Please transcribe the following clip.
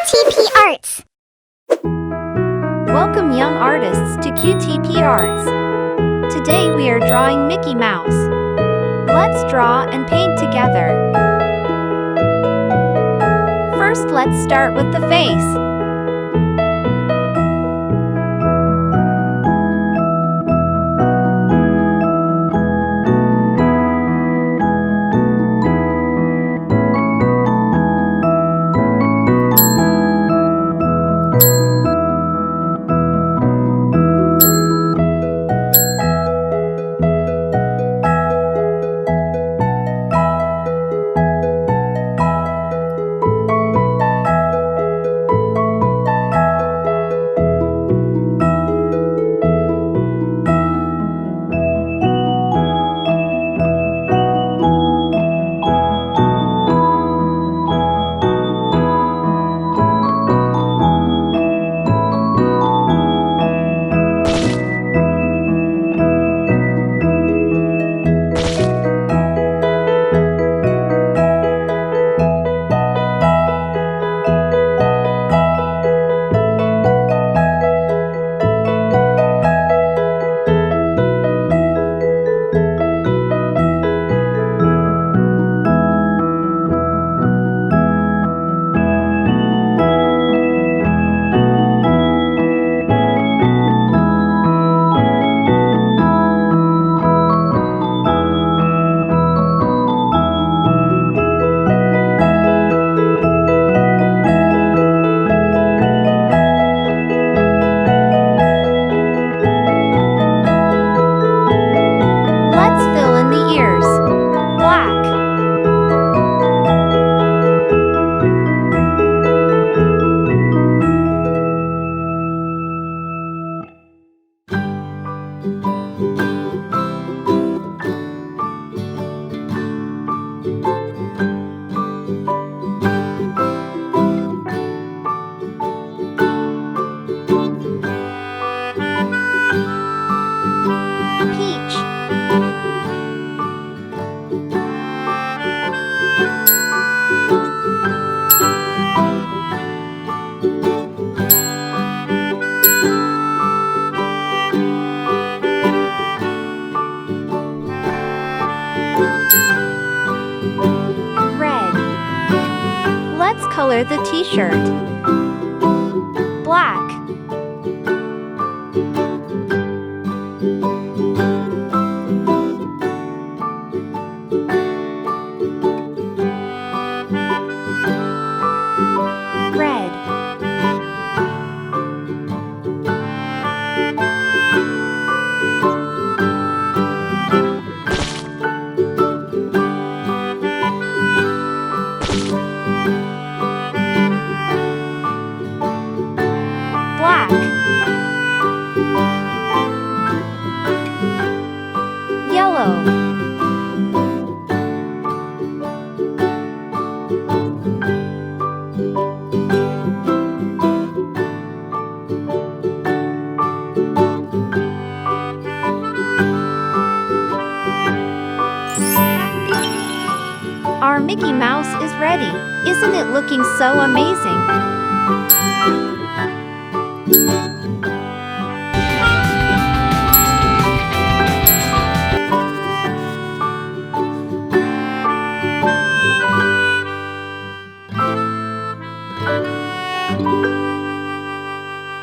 QTP ARTS. Welcome young artists to QTP ARTS. Today we are drawing Mickey Mouse. Let's draw and paint together. First, let's start with the face. Let's color the t-shirt. Black. Red. Black. Yellow. Our Mickey Mouse is ready. Isn't it looking so amazing?